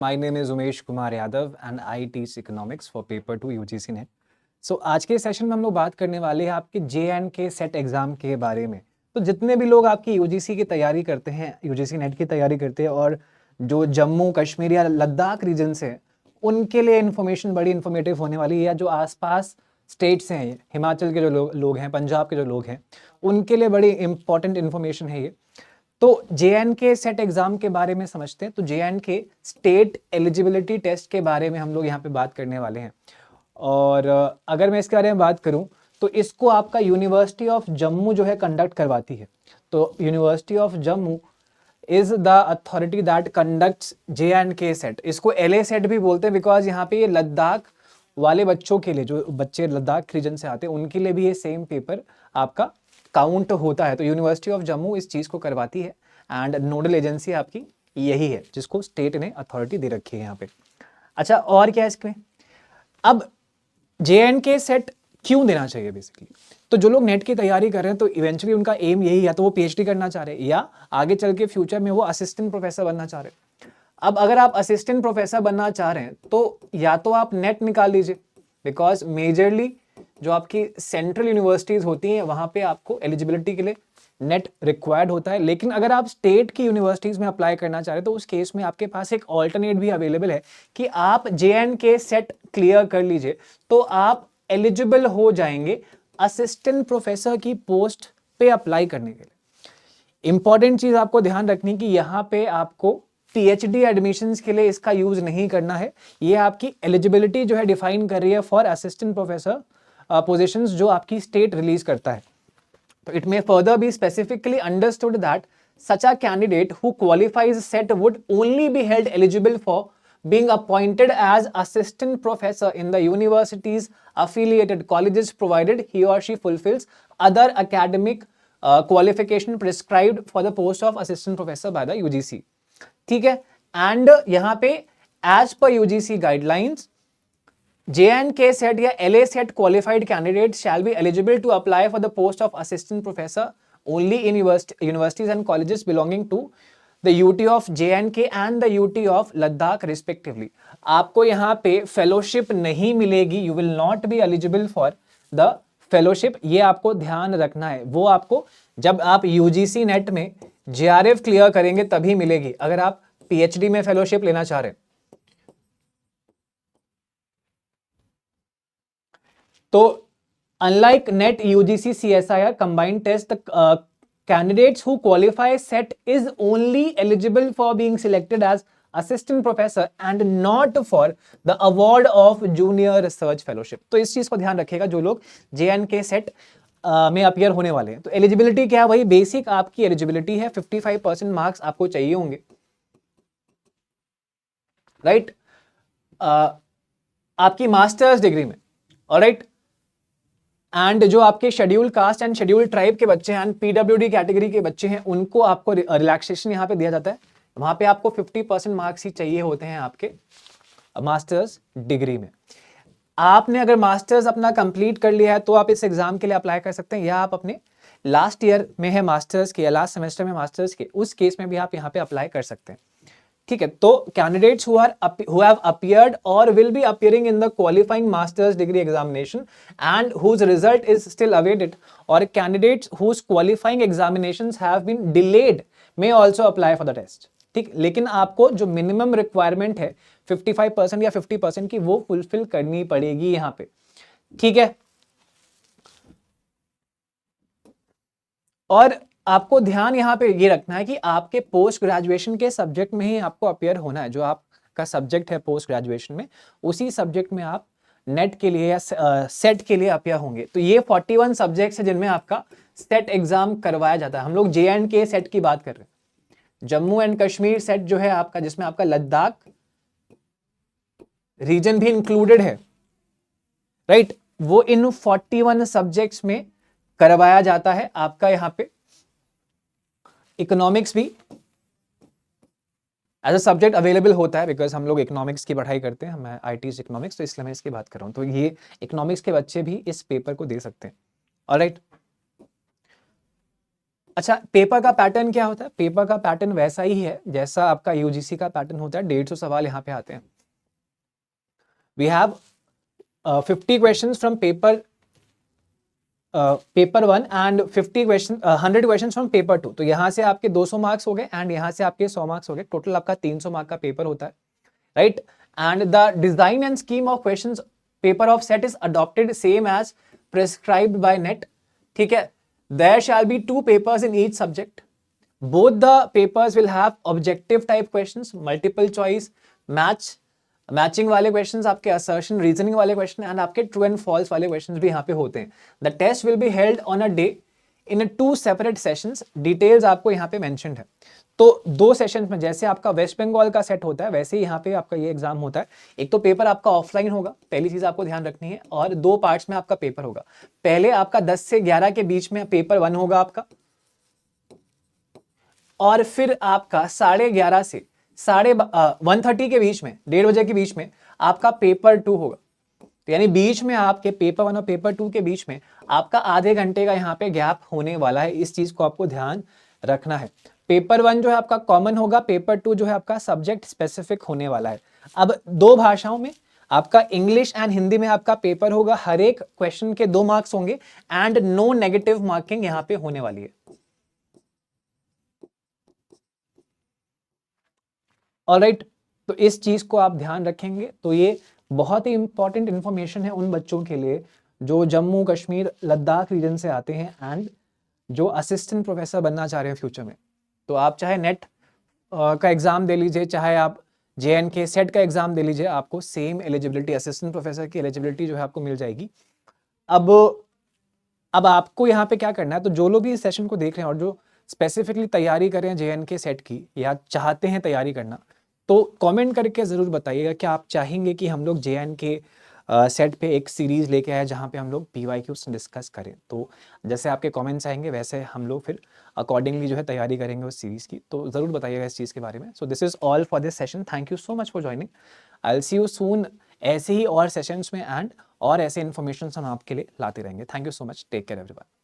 My name is Umesh Kumar Yadav and I teach economics for paper 2 UGC net. So आज के session में हम लोग बात करने वाले हैं आपके JNK सेट एग्जाम के बारे में। तो जितने भी लोग आपकी यूजीसी की तैयारी करते हैं, यूजीसी नेट की तैयारी करते हैं और जो जम्मू कश्मीर या लद्दाख रीजन से उनके लिए इन्फॉर्मेशन बड़ी इन्फॉर्मेटिव होने वाली है, या जो आसपास स्टेट्स हैं, हिमाचल के जो लोग हैं, पंजाब के जो लोग हैं, उनके लिए बड़ी इंपॉर्टेंट इन्फॉर्मेशन है ये। तो JNK सेट एग्जाम के बारे में समझते हैं। तो JNK स्टेट एलिजिबिलिटी टेस्ट के बारे में हम लोग यहाँ पे बात करने वाले हैं। और अगर मैं इसके बारे में बात करूं तो इसको आपका यूनिवर्सिटी ऑफ जम्मू जो है कंडक्ट करवाती है। तो university of Jammu is the authority that conducts JNK set. इसको LA सेट भी बोलते हैं बिकॉज यहाँ पे ये लद्दाख वाले बच्चों के लिए, जो बच्चे लद्दाख रीजन से आते हैं, उनके लिए भी ये सेम पेपर आपका काउंट होता है। तो यूनिवर्सिटी ऑफ जम्मू इस चीज को करवाती है एंड नोडल एजेंसी आपकी यही है जिसको स्टेट ने अथॉरिटी दे रखी है यहाँ पे। अच्छा, और क्या है इसमें? अब JNK सेट क्यों देना चाहिए बेसिकली? तो जो लोग नेट की तैयारी कर रहे हैं तो इवेंचुअली उनका एम यही है, तो वो PhD करना चाह रहे हैं या आगे चल के फ्यूचर में वो असिस्टेंट प्रोफेसर बनना चाह रहे हैं। अब अगर आप असिस्टेंट प्रोफेसर बनना चाह रहे हैं तो या तो आप नेट निकाल लीजिए, बिकॉज मेजरली जो आपकी सेंट्रल यूनिवर्सिटीज होती हैं वहां पे आपको एलिजिबिलिटी के लिए नेट रिक्वायर्ड होता है। लेकिन अगर आप स्टेट की यूनिवर्सिटीज में अप्लाई करना चाह रहे हैं तो उस केस में आपके पास एक ऑल्टरनेट भी अवेलेबल है कि आप JNK सेट क्लियर कर लीजिए तो आप एलिजिबल हो जाएंगे असिस्टेंट प्रोफेसर की पोस्ट पे अप्लाई करने के लिए। इंपॉर्टेंट चीज आपको ध्यान रखनी कि यहाँ पे आपको PhD एडमिशंस के लिए इसका यूज नहीं करना है। ये आपकी एलिजिबिलिटी जो है डिफाइन कर रही है फॉर असिस्टेंट प्रोफेसर पोजीशंस जो आपकी स्टेट रिलीज करता है। तो it may further be specifically understood that such a candidate who qualifies set would only be held eligible for being appointed as assistant professor in the university's affiliated colleges provided he or she fulfills other academic qualification prescribed for the post of assistant professor by the UGC। ठीक है, and यहां पे as per UGC guidelines JNK set या LA set qualified candidates shall be eligible to apply for the post of assistant professor only in universities and colleges belonging to the UT of JNK and the UT of Ladakh respectively। आपको यहाँ पे fellowship नहीं मिलेगी, you will not be eligible for the fellowship. ये आपको ध्यान रखना है, वो आपको जब आप UGC नेट में JRF क्लियर करेंगे तभी मिलेगी अगर आप PhD में फेलोशिप लेना चाह रहे हैं। तो unlike NET, UGC, CSIR combined test, the candidates who qualify set is only eligible for being selected as assistant professor and not for the award of junior research fellowship। तो इस चीज को ध्यान रखिएगा जो लोग JNK सेट में appear होने वाले हैं। तो एलिजिबिलिटी क्या है? वही बेसिक आपकी एलिजिबिलिटी है, 55% मार्क्स आपको चाहिए होंगे, राइट? आपकी मास्टर्स डिग्री में, ऑलराइट। एंड जो आपके schedule caste and schedule tribe के बच्चे हैं, PWD कैटेगरी के बच्चे हैं, उनको आपको रिलैक्सेशन यहाँ पे दिया जाता है। वहां पे आपको 50% मार्क्स ही चाहिए होते हैं आपके मास्टर्स डिग्री में। आपने अगर मास्टर्स अपना कंप्लीट कर लिया है तो आप इस एग्जाम के लिए अप्लाई कर सकते हैं, या आप अपने लास्ट ईयर में है मास्टर्स के या लास्ट सेमेस्टर में मास्टर्स के, उस केस में भी आप यहाँ पे अप्लाई कर सकते हैं। ठीक है, तो candidates who have appeared or will be appearing in the qualifying master's degree examination and whose result is still awaited, or candidates whose qualifying examinations have been delayed may also apply for the test। ठीक, लेकिन आपको जो minimum requirement है 55% या 50% की, वो fulfil करनी पड़ेगी यहाँ पे। ठीक है, और आपको ध्यान यहाँ पे ये रखना है कि आपके पोस्ट ग्रेजुएशन के सब्जेक्ट में ही आपको अपियर होना है। जो आपका सब्जेक्ट है पोस्ट ग्रेजुएशन में, उसी सब्जेक्ट में आप नेट के लिए या सेट के लिए अपियर होंगे। तो ये 41 सब्जेक्ट्स है जिनमें आपका सेट एग्जाम करवाया जाता है। हम लोग JNK सेट की बात कर रहे हैं। जम्मू एंड कश्मीर सेट जो है आपका, जिसमें आपका लद्दाख रीजन भी इंक्लूडेड है, राइट, वो इन 41 सब्जेक्ट्स में करवाया जाता है। आपका यहाँ पे इकोनॉमिक्स भी एज अ सब्जेक्ट अवेलेबल होता है, बिकॉज हम लोग इकोनॉमिक्स की पढ़ाई करते हैं, मैं IT इकोनॉमिक्स, तो इसलिए मैं इसकी बात कर रहा हूं। तो ये इकोनॉमिक्स के बच्चे भी इस पेपर को दे सकते हैं, ऑलराइट। अच्छा, पेपर का पैटर्न क्या होता है? पेपर का पैटर्न वैसा ही है जैसा आपका यूजीसी का पैटर्न होता है। 150 सवाल यहाँ पे आते हैं। We have 50 questions from paper 1 and 50 question 100 questions from paper 2। तो यहाँ से आपके 200 मार्क्स हो गए एंड यहाँ से आपके 100 मार्क्स हो गए। टोटल आपका 300 मार्क का पेपर होता है, right? And the design and scheme of questions paper of set is adopted same as prescribed by NET. ठीक है, there shall be 2 papers in each subject. Both the papers will have objective type questions, multiple choice, matching वाले questions, आपके assertion reasoning वाले question and आपके true and false वाले questions भी यहाँ पे होते हैं। The test will be held on a day in 2 separate sessions. Details आपको यहाँ पे मेंशन्ड है। तो 2 सेशंस में, जैसे आपका वेस्ट बंगाल का सेट होता है वैसे ही यहाँ पे आपका ये एग्जाम होता है। एक तो पेपर आपका ऑफलाइन होगा, पहली चीज आपको ध्यान रखनी है, और 2 पार्ट्स में आपका पेपर होगा। पहले आपका 10 से 11 के बीच में पेपर 1 होगा आपका, और फिर आपका 11:30 से 1:30 के बीच में, 1:30 बजे के बीच में आपका पेपर 2 होगा। तो यानी बीच में आपके पेपर 1 और पेपर 2 के बीच में आपका आधे घंटे का यहाँ पे गैप होने वाला है। इस चीज को आपको ध्यान रखना है। पेपर 1 जो है आपका कॉमन होगा, पेपर 2 जो है आपका सब्जेक्ट स्पेसिफिक होने वाला है। अब 2 भाषाओं में आपका इंग्लिश एंड हिंदी में आपका पेपर होगा। हर एक क्वेश्चन के 2 मार्क्स होंगे एंड नो नेगेटिव मार्किंग यहाँ पे होने वाली है। ऑलराइट, तो इस चीज को आप ध्यान रखेंगे। तो ये बहुत ही इंपॉर्टेंट इंफॉर्मेशन है उन बच्चों के लिए जो जम्मू कश्मीर लद्दाख रीजन से आते हैं एंड जो असिस्टेंट प्रोफेसर बनना चाह रहे हैं फ्यूचर में। तो आप चाहे नेट का एग्जाम दे लीजिए, चाहे आप JNK सेट का एग्जाम दे लीजिए, आपको सेम एलिजिबिलिटी, असिस्टेंट प्रोफेसर की एलिजिबिलिटी जो है आपको मिल जाएगी। अब आपको यहाँ पे क्या करना है, तो जो लोग भी इस सेशन को देख रहे हैं और जो स्पेसिफिकली तैयारी कर रहे हैं JNK सेट की या चाहते हैं तैयारी करना, तो कमेंट करके ज़रूर बताइएगा कि आप चाहेंगे कि हम लोग JNK सेट पे एक सीरीज लेके आए जहाँ पे हम लोग PYQs डिस्कस करें। तो जैसे आपके कमेंट्स आएंगे वैसे हम लोग फिर अकॉर्डिंगली जो है तैयारी करेंगे उस सीरीज की। तो ज़रूर बताइएगा इस चीज़ के बारे में। So this is all for this session. Thank you so much for joining. I will see you soon ऐसे ही और सेशंस में एंड और ऐसे इन्फॉर्मेशन हम आपके लिए लाते रहेंगे। Thank you so much. Take care everyone.